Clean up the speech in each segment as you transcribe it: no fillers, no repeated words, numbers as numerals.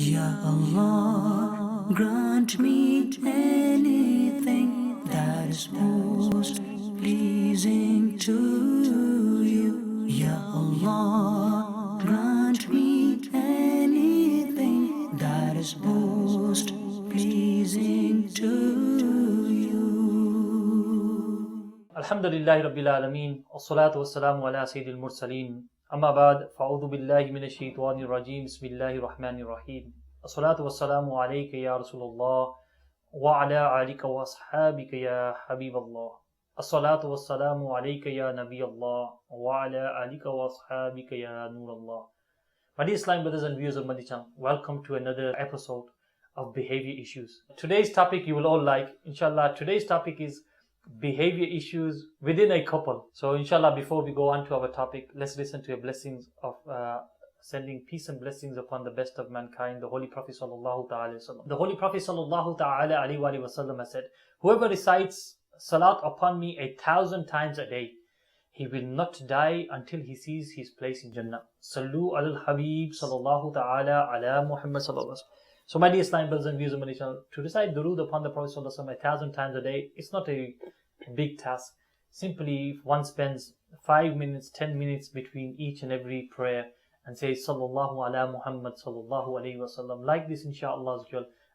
Ya Allah, grant me anything that is most pleasing to you. Ya Allah, grant me anything that is most pleasing to you. Alhamdulillahi Rabbil Alameen, wassalatu wassalamu ala Sayyidil Mursaleen. Amma ba'd, fa'udhu billahi minash shaitanir rajim, bismillahir rahmanir rahim. Assalatu wassalamu alayka ya Rasulullah, wa ala alika wa ashabika ya Habiballah. Assalatu wassalamu alayka ya Nabiyallah, wa ala alika wa ashabika ya Nurallah. My dear Islam brothers and viewers of Madani Channel, welcome to another episode of behavior issues. Today's topic you will all like, inshallah. Today's topic is behavior issues within a couple. So inshallah, before we go on to our topic, let's listen to a blessings of sending peace and blessings upon the best of mankind, the Holy Prophet sallallahu ta'ala wasallam. The Holy Prophet sallallahu ta'ala alayhi wasallam has said, whoever recites salat upon me 1,000 times a day, he will not die until he sees his place in Jannah. Sallu al Habib sallallahu ta'ala ala Muhammad sallallahu alaihi wasallam. So my dear Islam brothers and viewers of Madani Channel, to recite durood upon the Prophet sallallahu alaihi wasallam 1,000 times a day, it's not a big task. Simply if one spends 5 minutes, 10 minutes between each and every prayer and says sallallahu ala Muhammad sallallahu alaihi wasallam, like this inshallah,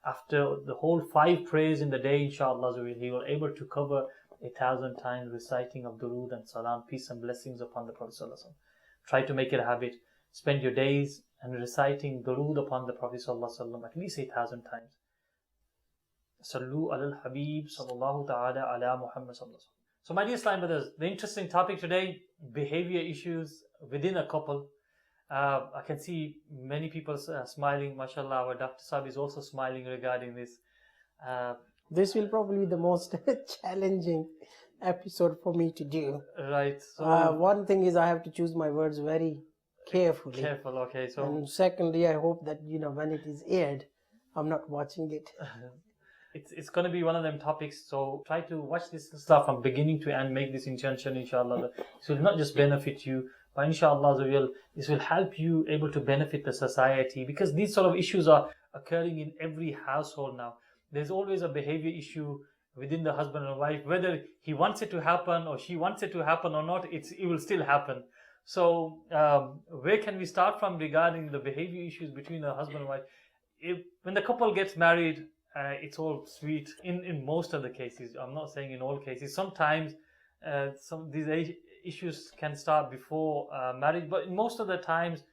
after the whole 5 prayers in the day inshallah, he will able to cover 1,000 times reciting of durood and salam, peace and blessings upon the Prophet sallallahu alaihi wasallam. Try to make it a habit. Spend your days and reciting durood upon the Prophet sallallahu alaihi wasallam at least 1,000 times. Sallu al Habib sallallahu ta'ala ala Muhammad sallallahu alaihi wasallam. So my dear Islam brothers, the interesting topic today, behavior issues within a couple. I can see many people smiling, mashallah. Our Dr. Saab is also smiling regarding this. This will probably be the most challenging episode for me to do. Right. So one thing is I have to choose my words very carefully. Careful, okay. So and secondly, I hope that when it is aired, I'm not watching it. It's going to be one of them topics, so try to watch this stuff from beginning to end. Make this intention, inshallah. This will not just benefit you, but inshallah, this will help you able to benefit the society, because these sort of issues are occurring in every household now. There's always a behavior issue within the husband and wife, whether he wants it to happen or she wants it to happen or not, it will still happen. So where can we start from regarding the behavior issues between the husband and wife? When the couple gets married, it's all sweet in most of the cases. I'm not saying in all cases. Sometimes some of these issues can start before marriage, but in most of the times,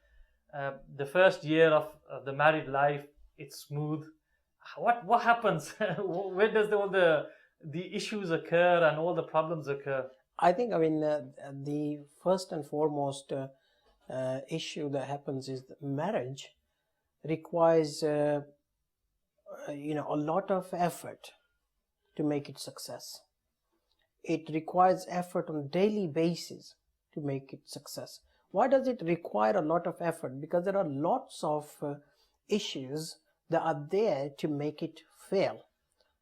the first year of the married life, it's smooth. What happens? Where does all the issues occur and all the problems occur? I think the first and foremost issue that happens is that marriage requires a lot of effort to make it success. It requires effort on a daily basis to make it success. Why does it require a lot of effort? Because there are lots of issues that are there to make it fail.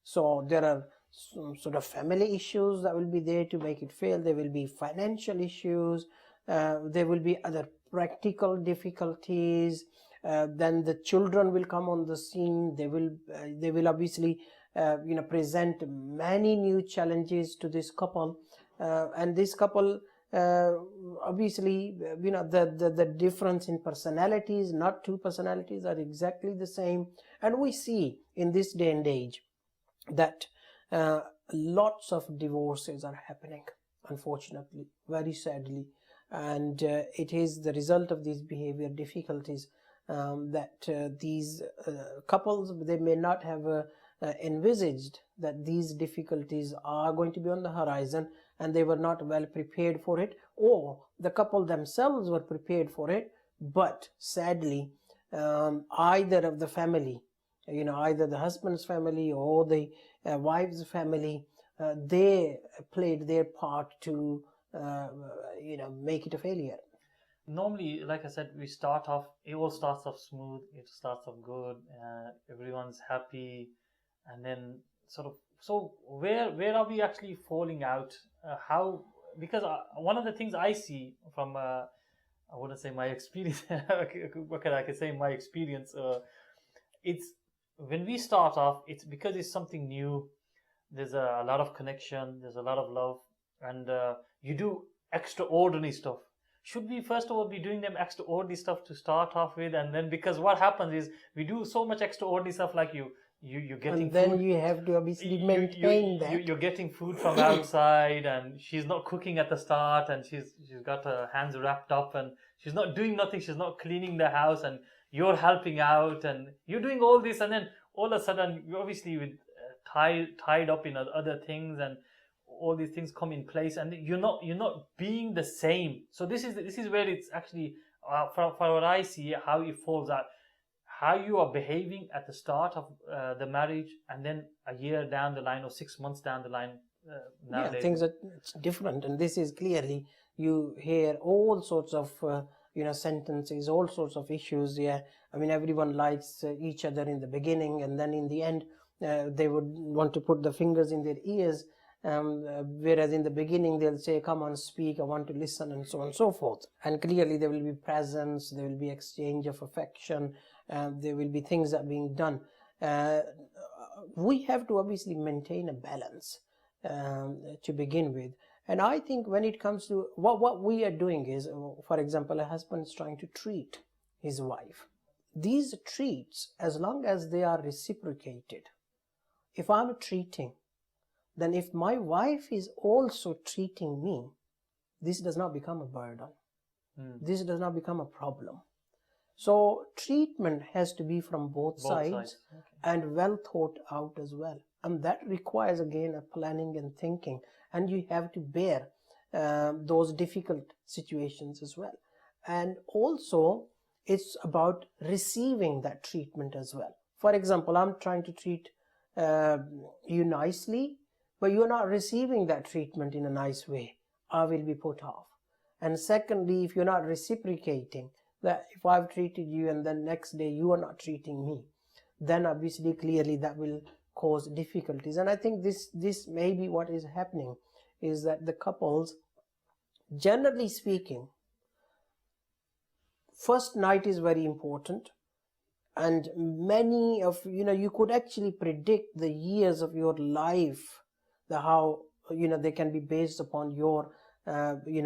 So there are some sort of family issues that will be there to make it fail. There will be financial issues. There will be other practical difficulties. Then the children will come on the scene. They will obviously present many new challenges to this couple, and this couple obviously the difference in personalities, not two personalities are exactly the same. And we see in this day and age that lots of divorces are happening, unfortunately, very sadly, and it is the result of these behavior difficulties that these couples, they may not have envisaged that these difficulties are going to be on the horizon, and they were not well prepared for it, or the couple themselves were prepared for it, but sadly either of the family, either the husband's family or the wife's family, they played their part to make it a failure. Normally, like I said, it all starts off smooth, it starts off good, everyone's happy, and then so where are we actually falling out? Because one of the things I see from I wouldn't say my experience. What can I say? My experience. it's when we start off, it's because it's something new. There's a lot of connection, there's a lot of love, and you do extraordinary stuff. Should we first of all be doing them extraordinary stuff to start off with, and then because what happens is we do so much extraordinary stuff, like you're getting and then food. you have to obviously maintain that. You're getting food from outside, and she's not cooking at the start, and she's got her hands wrapped up, and she's not doing nothing. She's not cleaning the house, and you're helping out, and you're doing all this, and then all of a sudden you're obviously with tied up in other things, and all these things come in place, and you're not being the same. So this is where it's actually for what I see, how it falls out, how you are behaving at the start of the marriage, and then a year down the line or 6 months down the line. Nowadays. Things are different, and this is clearly, you hear all sorts of sentences, all sorts of issues. I mean, everyone likes each other in the beginning, and then in the end they would want to put the fingers in their ears, whereas in the beginning they'll say, come on, speak, I want to listen, and so on and so forth. And clearly there will be presence, there will be exchange of affection, there will be things that are being done. We have to obviously maintain a balance to begin with. And I think when it comes to what we are doing is, for example, a husband is trying to treat his wife. These treats, as long as they are reciprocated, if I'm treating, then if my wife is also treating me, this does not become a burden. This does not become a problem. So treatment has to be from both sides. Okay. And well thought out as well. And that requires, again, a planning and thinking. And you have to bear those difficult situations as well. And also, it's about receiving that treatment as well. For example, I'm trying to treat you nicely, but you're not receiving that treatment in a nice way. I will be put off. And secondly, if you're not reciprocating, that if I've treated you and then next day you are not treating me, then obviously clearly that will cause difficulties. And I think this may be what is happening, is that the couples, generally speaking, first night is very important, and many of you could actually predict the years of your life, how they can be based upon your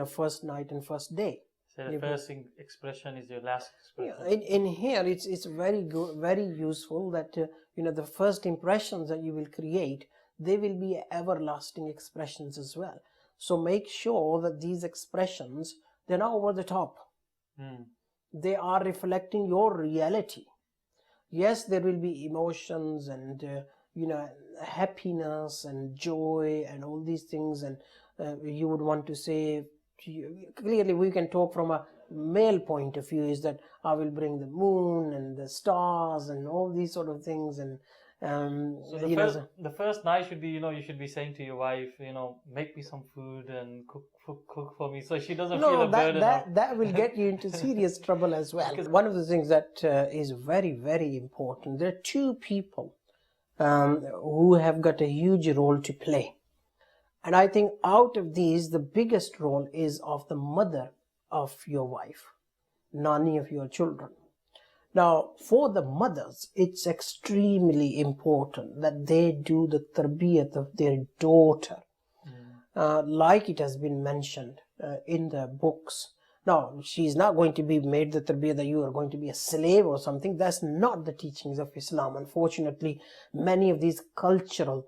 first night and first day. So the first expression is your last expression. In here, it's very good, very useful that the first impressions that you will create, they will be everlasting expressions as well. So make sure that these expressions, they're not over the top. They are reflecting your reality. Yes, there will be emotions and happiness and joy and all these things, and you would want to say, clearly we can talk from a male point of view, is that I will bring the moon and the stars and all these sort of things. And so the first night should be, you should be saying to your wife, make me some food and cook for me, so she doesn't feel a burden. That will get you into serious trouble as well. Because one of the things that is very, very important, there are two people who have got a huge role to play. And I think out of these, the biggest role is of the mother of your wife, nanny of your children. Now, for the mothers, it's extremely important that they do the tarbiyat of their daughter, like it has been mentioned in the books. Now, she's not going to be made the tarbiyat that you are going to be a slave or something. That's not the teachings of Islam. Unfortunately, many of these cultural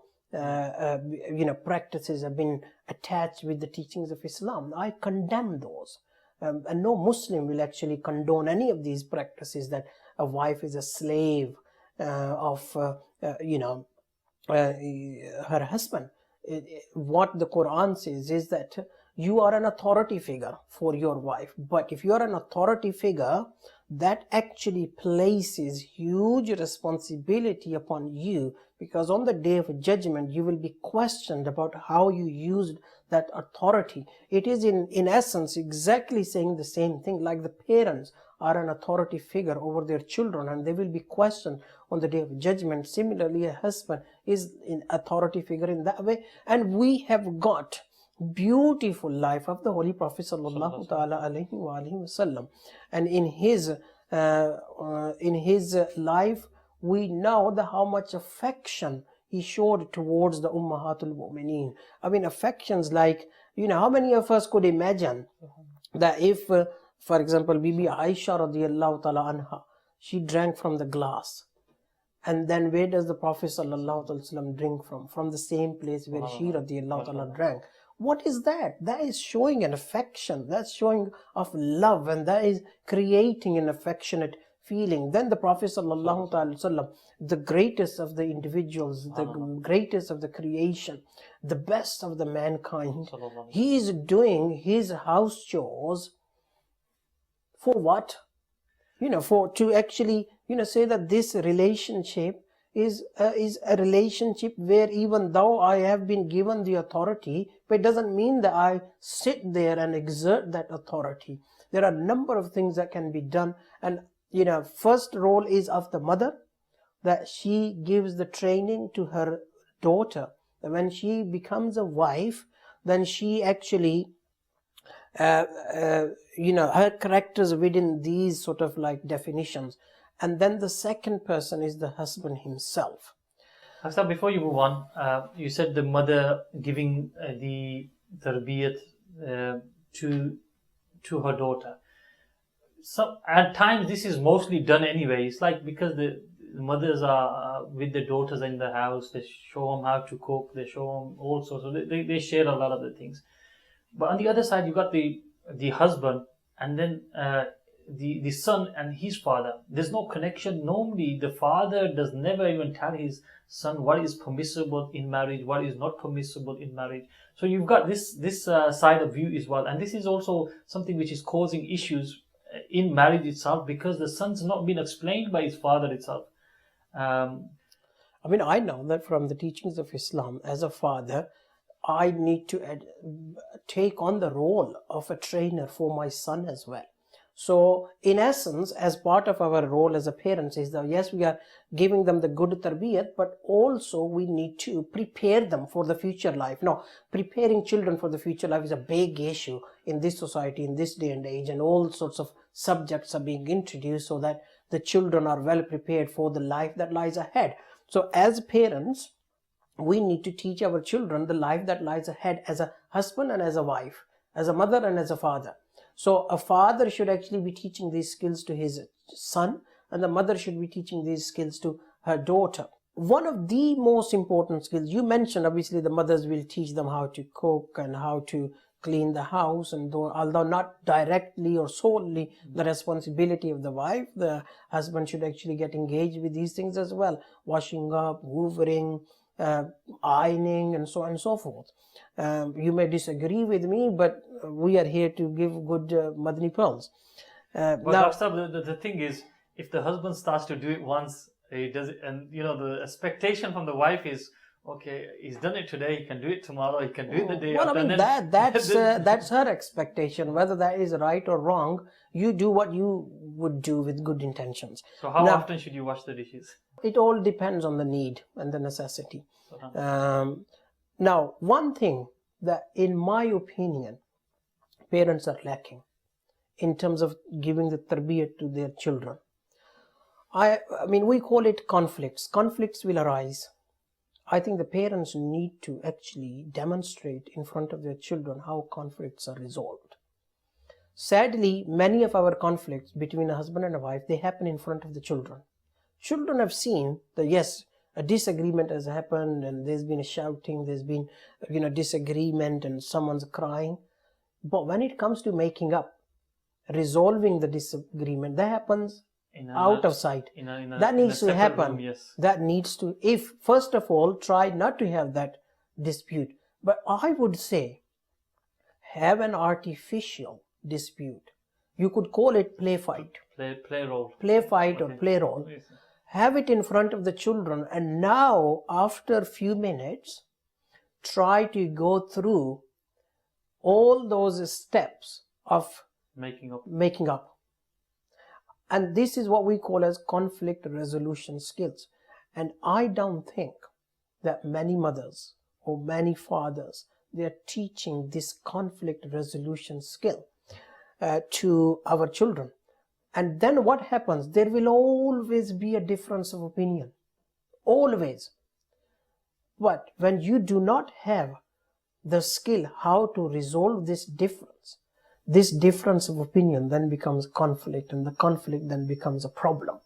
practices have been attached with the teachings of Islam. I condemn those. And no Muslim will actually condone any of these practices, that a wife is a slave of her husband. What the Quran says is that you are an authority figure for your wife, but if you are an authority figure, that actually places huge responsibility upon you, because on the day of judgment you will be questioned about how you used that authority. It is in essence exactly saying the same thing, like the parents are an authority figure over their children and they will be questioned on the day of judgment. Similarly, a husband is an authority figure in that way. And we have got beautiful life of the Holy Prophet sallallahu ta'ala alayhi wa wasallam, and in his life we know how much affection he showed towards the Ummahatul Mu'mineen. I mean, affections like, how many of us could imagine that if, for example, Bibi Aisha radiallahu ta'ala anha, she drank from the glass. And then where does the Prophet sallallahu alaihi wasallam drink from? From the same place where she radiallahu ta'ala drank. What is that? That is showing an affection. That's showing of love, and that is creating an affectionate feeling. Then the Prophet sallallahu alaihi wasallam, the greatest of the individuals, the greatest of the creation, the best of the mankind, he is doing his house chores for what? For to actually, say that this relationship is a relationship where even though I have been given the authority, but it doesn't mean that I sit there and exert that authority. There are a number of things that can be done. And, first role is of the mother, that she gives the training to her daughter. That when she becomes a wife, then she actually her characters within these sort of like definitions. And then the second person is the husband himself. Hafsa, before you move on, you said the mother giving the tarbiyat to her daughter. So at times this is mostly done anyway. It's like because the mothers are with the daughters in the house, they show them how to cook, they show them all sorts of, they share a lot of the things. But on the other side, you got the husband, and then the son and his father. There's no connection. Normally, the father does never even tell his son what is permissible in marriage, what is not permissible in marriage. So you've got this side of view as well, and this is also something which is causing issues in marriage itself, because the son's not been explained by his father itself. I know that from the teachings of Islam, as a father, I need to take on the role of a trainer for my son as well. So in essence, as part of our role as a parents is that yes, we are giving them the good tarbiyat, but also we need to prepare them for the future life. Now, preparing children for the future life is a big issue in this society, in this day and age, and all sorts of subjects are being introduced so that the children are well prepared for the life that lies ahead. So as parents, we need to teach our children the life that lies ahead as a husband and as a wife, as a mother and as a father. So a father should actually be teaching these skills to his son, and the mother should be teaching these skills to her daughter. One of the most important skills, you mentioned, obviously the mothers will teach them how to cook and how to clean the house, and although not directly or solely the responsibility of the wife, the husband should actually get engaged with these things as well. Washing up, hoovering, ironing, and so on and so forth. You may disagree with me, but we are here to give good Madani pearls. But now, the thing is, if the husband starts to do it once, he does it, and the expectation from the wife is, okay, he's done it today, he can do it tomorrow, he can do it the day after. Well, that's her expectation. Whether that is right or wrong, you do what you would do with good intentions. So how often should you wash the dishes? It all depends on the need and the necessity. Now, one thing that, in my opinion, parents are lacking in terms of giving the tarbiyat to their children. We call it conflicts. Conflicts will arise. I think the parents need to actually demonstrate in front of their children how conflicts are resolved. Sadly, many of our conflicts between a husband and a wife, they happen in front of the children. Children have seen that yes, a disagreement has happened and there's been a shouting, there's been disagreement and someone's crying. But when it comes to making up, resolving the disagreement, that happens out of sight. That needs to happen. Room, yes. That needs to, if first of all, try not to have that dispute. But I would say, have an artificial dispute. You could call it play fight. Play role. Play fight or play role. Yes. Have it in front of the children, and now after a few minutes, try to go through all those steps of making up. And this is what we call as conflict resolution skills. And I don't think that many mothers or many fathers, they are teaching this conflict resolution skill to our children. And then what happens? There will always be a difference of opinion. Always. But when you do not have the skill how to resolve this difference of opinion then becomes conflict, and the conflict then becomes a problem.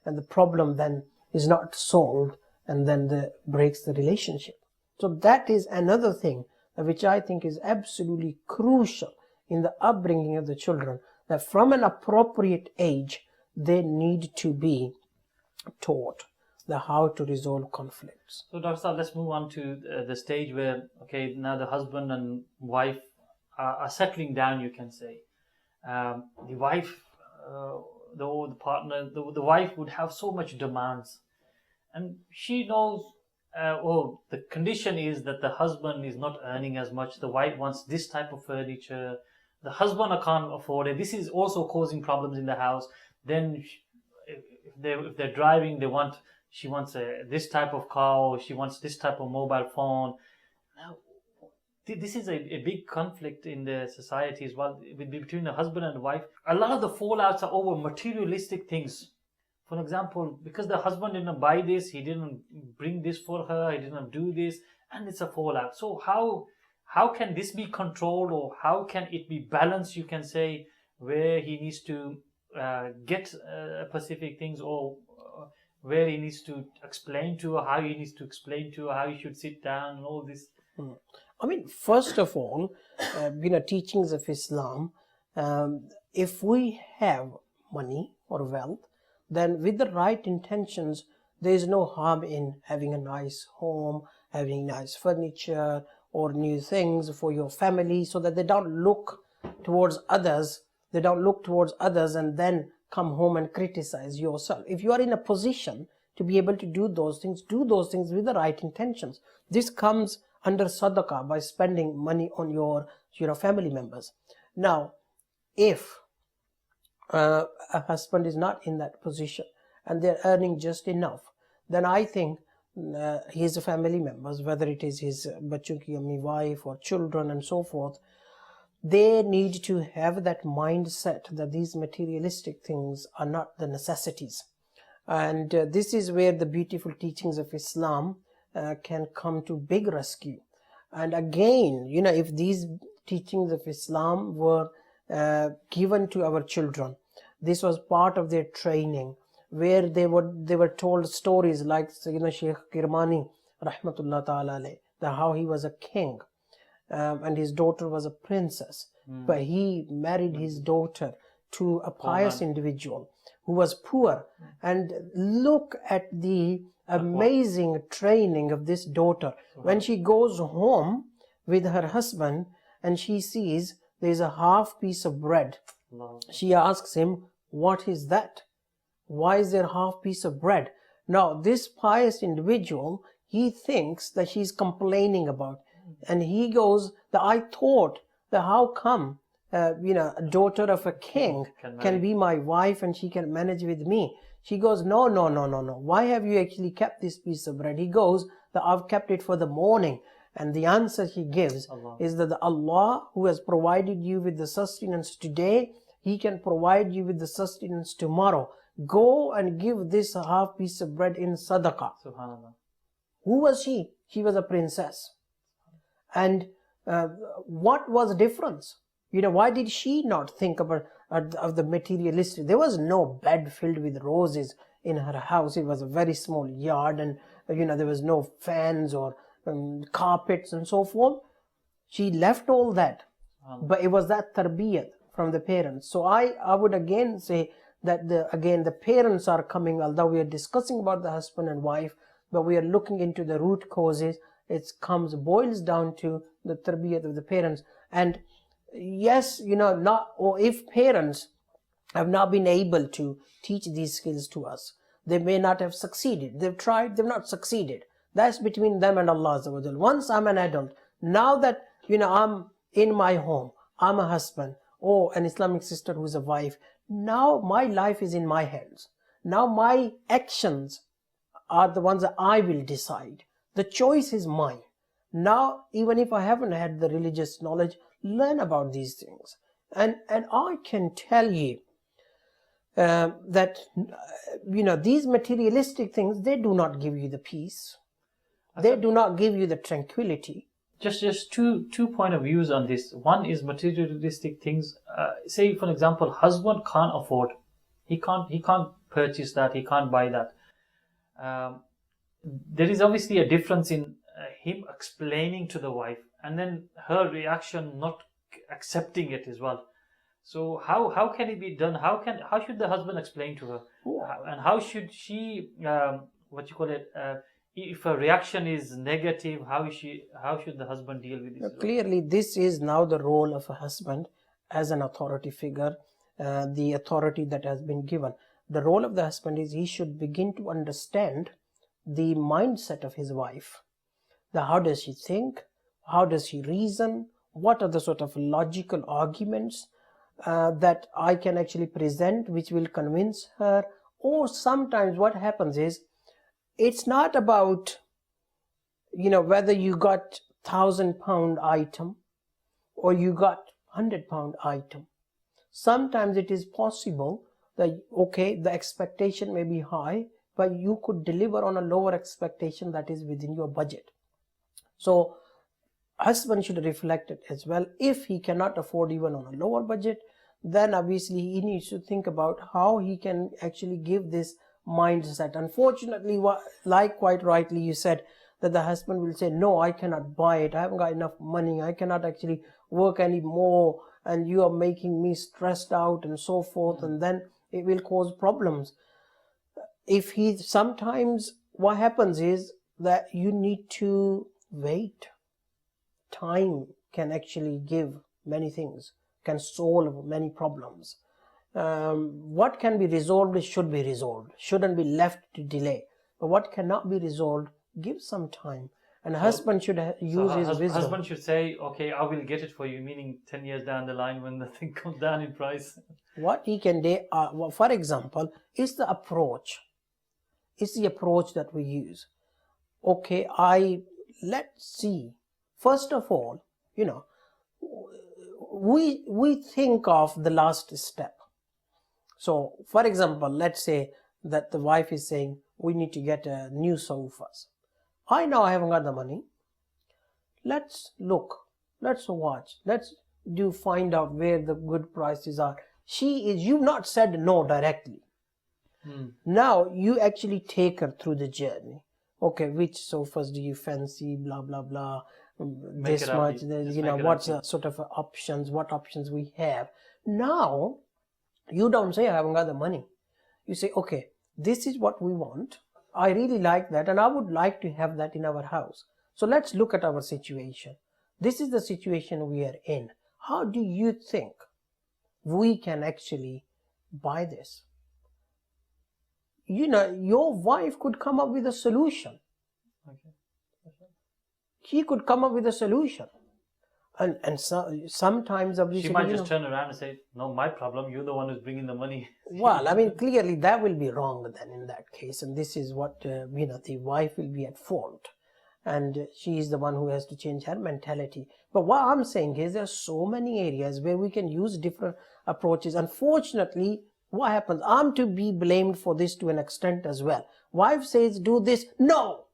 And the problem then is not solved, and then breaks the relationship. So that is another thing which I think is absolutely crucial in the upbringing of the children, that from an appropriate age they need to be taught how to resolve conflicts. So Dr. Saab, let's move on to the stage where, okay, now the husband and wife are settling down, you can say. The wife, the partner, the wife would have so much demands, and she knows, the condition is that the husband is not earning as much. The wife wants this type of furniture. The husband can't afford it. This is also causing problems in the house. Then if they're driving, she wants this type of car, or she wants this type of mobile phone. Now, this is a big conflict in the society as well, between the husband and the wife. A lot of the fallouts are over materialistic things. For example, because the husband didn't buy this, he didn't bring this for her, he didn't do this, and it's a fallout. So how can this be controlled, or how can it be balanced, you can say, where he needs to get specific things, or where he needs to explain to her, how he needs to explain to her, how he should sit down, and all this. I mean, first of all, teachings of Islam, if we have money or wealth, then with the right intentions, there is no harm in having a nice home, having nice furniture, or new things for your family, so that they don't look towards others. They don't look towards others and then come home and criticize yourself. If you are in a position to be able to do those things with the right intentions. This comes under sadaqah, by spending money on your family members. Now, if a husband is not in that position and they're earning just enough, then I think his family members, whether it is his bachon ki ammi, wife or children and so forth, they need to have that mindset that these materialistic things are not the necessities. And this is where the beautiful teachings of Islam can come to big rescue. And again, if these teachings of Islam were given to our children, this was part of their training, where they were told stories like Sheikh Kirmani rahmatullah ta'ala alayh, that how he was a king and his daughter was a princess, but he married his daughter to a pious individual who was poor. And look at the amazing training of this daughter. When she goes home with her husband and she sees there is a half piece of bread, she asks him, "What is that? Why is there half piece of bread?" Now this pious individual, he thinks that she's complaining about, and he goes, that I thought that how come a daughter of a king can be my wife and she can manage with me. She goes, no. Why have you actually kept this piece of bread? He goes, that I've kept it for the morning. And the answer he gives is that the Allah who has provided you with the sustenance today, He can provide you with the sustenance tomorrow. Go and give this half piece of bread in sadaqah. Subhanallah. Who was she? She was a princess. And what was the difference? Why did she not think about of the materialistic? There was no bed filled with roses in her house. It was a very small yard, and there was no fans or carpets and so forth. She left all that, but it was that tarbiyat from the parents. So I would again say that the parents are coming, although we are discussing about the husband and wife, but we are looking into the root causes. It boils down to the tarbiyat of the parents. And yes, if parents have not been able to teach these skills to us, they may not have succeeded. They've tried, they've not succeeded. That's between them and Allah Azza wa Jal. Once I'm an adult, now that I'm in my home, I'm a husband or an Islamic sister who's a wife, now my life is in my hands. Now my actions are the ones that I will decide. The choice is mine. Now, even if I haven't had the religious knowledge, learn about these things. And I can tell you that these materialistic things, they do not give you the peace. They do not give you the tranquility. Just two point of views on this. One is materialistic things. Say for example, husband can't afford. He can't purchase that. He can't buy that. There is obviously a difference in him explaining to the wife and then her reaction not accepting it as well. So how can it be done? How should the husband explain to her, and how should she if her reaction is negative, how should the husband deal with this? Clearly, this is now the role of a husband as an authority figure, the authority that has been given. The role of the husband is he should begin to understand the mindset of his wife. How does she think? How does she reason? What are the sort of logical arguments that I can actually present which will convince her? Or sometimes what happens is, it's not about whether you got £1,000 item or you got £100 item. Sometimes it is possible that the expectation may be high, but you could deliver on a lower expectation that is within your budget. So husband should reflect it as well. If he cannot afford even on a lower budget, then obviously he needs to think about how he can actually give this mindset. Unfortunately, like quite rightly you said, that the husband will say, no, I cannot buy it, I haven't got enough money, I cannot actually work anymore, and you are making me stressed out and so forth, and then it will cause problems. Sometimes what happens is that you need to wait. Time can actually give many things, can solve many problems. What can be resolved should be resolved, shouldn't be left to delay. But what cannot be resolved, give some time. And husband should use his wisdom. Husband should say, okay, I will get it for you, meaning 10 years down the line when the thing comes down in price. What he can do, for example, is the approach. It's the approach that we use. Okay, let's see. First of all, we think of the last step. So, for example, let's say that the wife is saying, we need to get a new sofas. I know I haven't got the money. Let's look, let's watch, let's find out where the good prices are. You've not said no directly. Now you actually take her through the journey. Okay, which sofas do you fancy? Blah blah blah. This much. What's the sort of options? What options we have? Now you don't say I haven't got the money. You say, okay, this is what we want. I really like that, and I would like to have that in our house. So let's look at our situation. This is the situation we are in. How do you think we can actually buy this? Your wife could come up with a solution. Okay. She could come up with a solution. And sometimes obviously she might just turn around and say, no, my problem, you're the one who's bringing the money. Well, clearly that will be wrong then in that case, and this is what the wife will be at fault, and she is the one who has to change her mentality. But what I'm saying is there are so many areas where we can use different approaches. Unfortunately, what happens, I'm to be blamed for this to an extent as well. Wife says do this, no,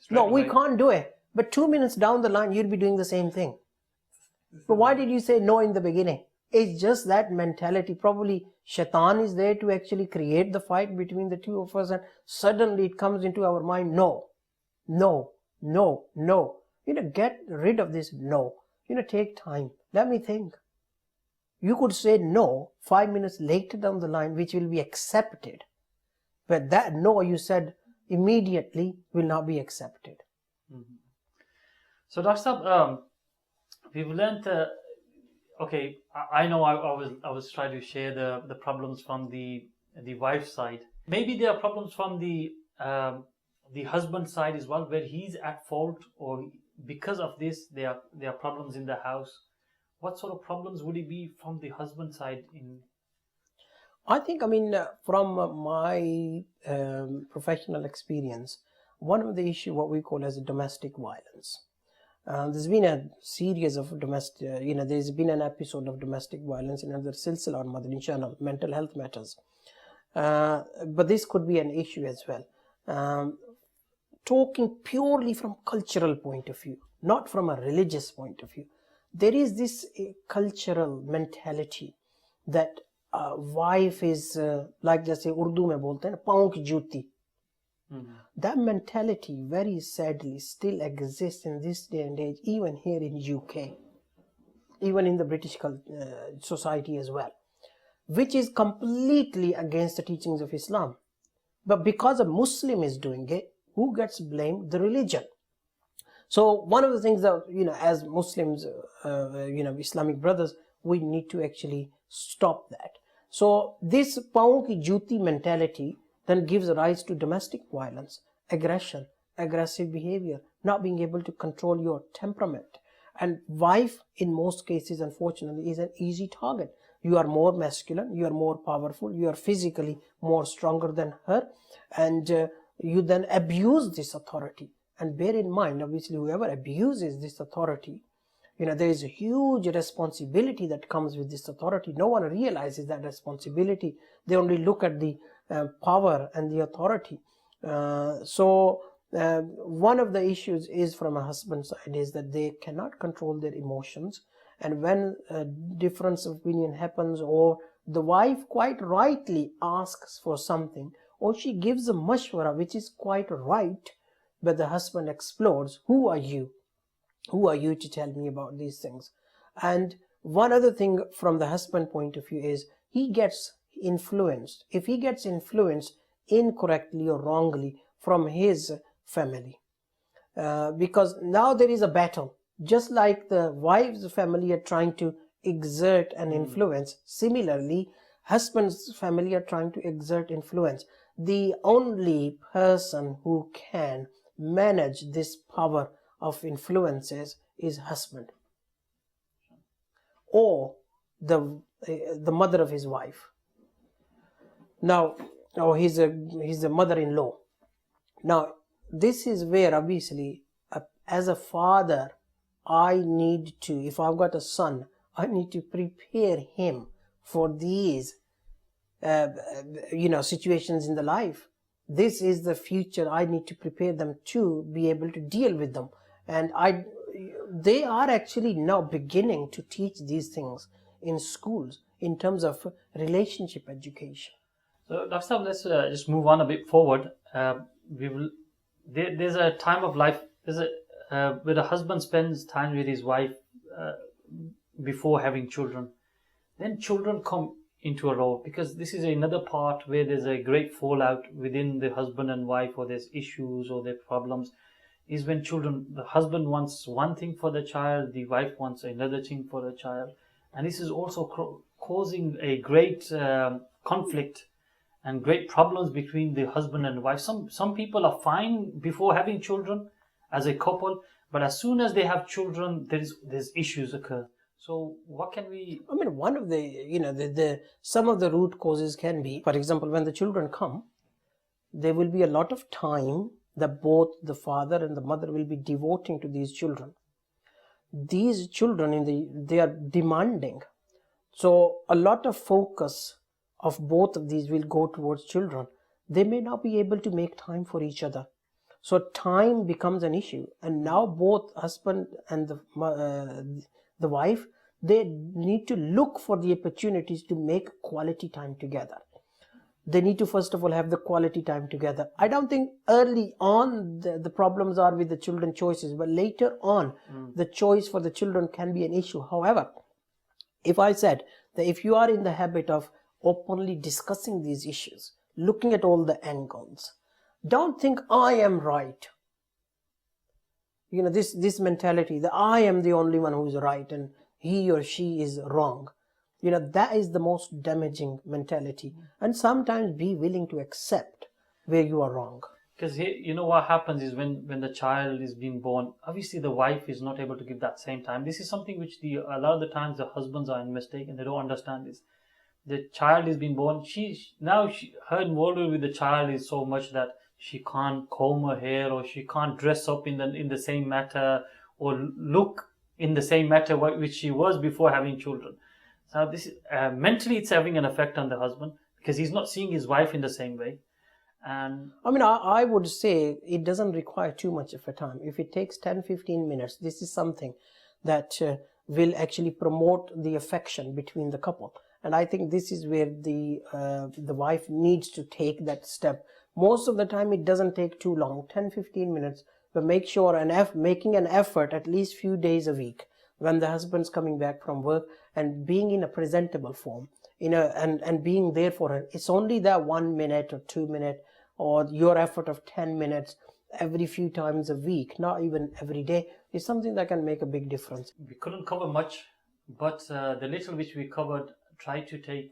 we can't do it, but 2 minutes down the line you'll be doing the same thing. But why did you say no in the beginning? It's just that mentality. Probably Shaitan is there to actually create the fight between the two of us, and suddenly it comes into our mind, no. Get rid of this no. Take time. Let me think. You could say no 5 minutes later down the line, which will be accepted. But that no you said immediately will not be accepted. Mm-hmm. So Dr. Saab, we've learned, okay, I know I was trying to share the problems from the wife's side. Maybe there are problems from the husband's side as well, where he's at fault, or because of this there are problems in the house. What sort of problems would it be from the husband side? I think, from my professional experience, one of the issues what we call as domestic violence. There's been a series of there's been an episode of domestic violence in another silsila on Madani Channel, Mental Health Matters. But this could be an issue as well. Talking purely from cultural point of view, not from a religious point of view, there is this cultural mentality that wife is like जैसे उर्दू में बोलते हैं ना पाँव की जूती. That mentality very sadly still exists in this day and age, even here in UK, even in the British society as well, which is completely against the teachings of Islam. But because a Muslim is doing it, who gets blamed? The religion. So one of the things that, as Muslims, Islamic brothers, we need to actually stop that. So this paon ki juti mentality then gives rise to domestic violence, aggression, aggressive behavior, not being able to control your temperament. And wife, in most cases, unfortunately, is an easy target. You are more masculine, you are more powerful, you are physically more stronger than her, and you then abuse this authority. And bear in mind, obviously, whoever abuses this authority, there is a huge responsibility that comes with this authority. No one realizes that responsibility. They only look at the power and the authority. So one of the issues is from a husband's side is that they cannot control their emotions. And when a difference of opinion happens, or the wife quite rightly asks for something, or she gives a mashwara which is quite right, but the husband explodes, who are you? Who are you to tell me about these things? And one other thing from the husband point of view is he gets influenced. If he gets influenced incorrectly or wrongly from his family, because now there is a battle. Just like the wife's family are trying to exert an influence, similarly, husband's family are trying to exert influence. The only person who can manage this power of influences is husband, or the mother of his wife. Now, or he's a mother-in-law. Now, this is where obviously, as a father, I need to, if I've got a son, I need to prepare him for these, situations in the life. This is the future. I need to prepare them to be able to deal with them. And they are actually now beginning to teach these things in schools in terms of relationship education. So, Dr. Saab, let's just move on a bit forward. There's a time of life. Where the husband spends time with his wife before having children. Then children come into a role, because this is another part where there's a great fallout within the husband and wife, or there's issues or there's problems, is when the husband wants one thing for the child, the wife wants another thing for the child. And this is also causing a great conflict and great problems between the husband and wife. Some people are fine before having children as a couple, but as soon as they have children, there's issues occur. So what can we? I mean, one of the some of the root causes can be, for example, when the children come, there will be a lot of time that both the father and the mother will be devoting to these children. These children they are demanding, so a lot of focus of both of these will go towards children. They may not be able to make time for each other. So time becomes an issue, and now both husband and the wife, they need to look for the opportunities to make quality time together. They need to first of all have the quality time together. I don't think early on the problems are with the children choices, but later on the choice for the children can be an issue. However, if I said that if you are in the habit of openly discussing these issues, looking at all the angles, don't think I am right. This mentality that I am the only one who is right and he or she is wrong. That is the most damaging mentality. And sometimes be willing to accept where you are wrong. Because what happens is when the child is being born, obviously the wife is not able to give that same time. This is something which a lot of the times the husbands are in mistake and they don't understand this. The child is being born. Her involvement with the child is so much that she can't comb her hair, or she can't dress up in the same matter, or look in the same matter which she was before having children. So this mentally it's having an effect on the husband, because he's not seeing his wife in the same way. And I mean, I would say it doesn't require too much of a time. If it takes 10-15 minutes, this is something that will actually promote the affection between the couple. And I think this is where the wife needs to take that step. Most of the time, it doesn't take too long, 10-15 minutes, but make sure making an effort at least few days a week when the husband's coming back from work, and being in a presentable form, and being there for her. It's only that 1 minute or 2 minutes, or your effort of 10 minutes every few times a week, not even every day, is something that can make a big difference. we couldn't cover much, but the little which we covered, try to take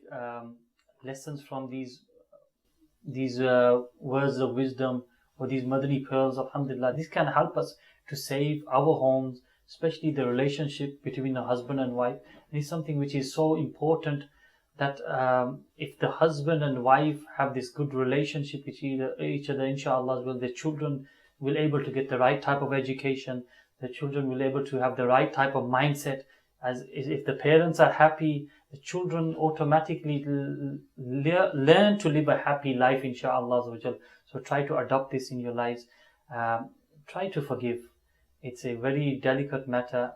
lessons from these words of wisdom, or these Madani pearls, alhamdulillah. This can help us to save our homes, especially the relationship between a husband and wife. And it's something which is so important, that if the husband and wife have this good relationship with each other, inshallah, well, their children will able to get the right type of education. The children will able to have the right type of mindset. As if the parents are happy, the children automatically learn to live a happy life, inshallah. So try to adopt this in your lives. Try to forgive. It's a very delicate matter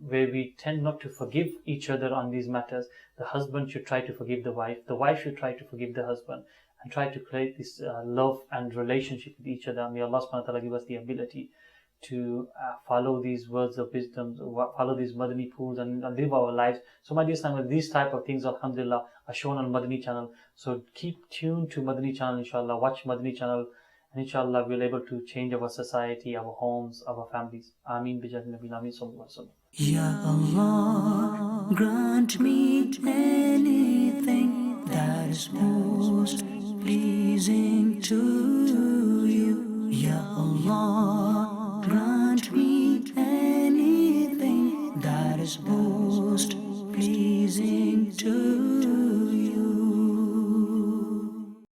where we tend not to forgive each other on these matters. The husband should try to forgive the wife should try to forgive the husband, and try to create this love and relationship with each other. May Allah subhanahu wa ta'ala give us the ability to follow these words of wisdom, follow these Madani pools, and live our lives. So my dear Islam, these type of things, alhamdulillah, are shown on Madani Channel. So keep tuned to Madani Channel, inshallah. Watch Madani Channel, and inshallah we'll able to change our society, our homes, our families. Ameen bijahi Nabi Ameen sallallahu alaihi wasallam. Ya Allah, grant me anything that is most pleasing to you. Ya Allah, grant me anything that is most pleasing to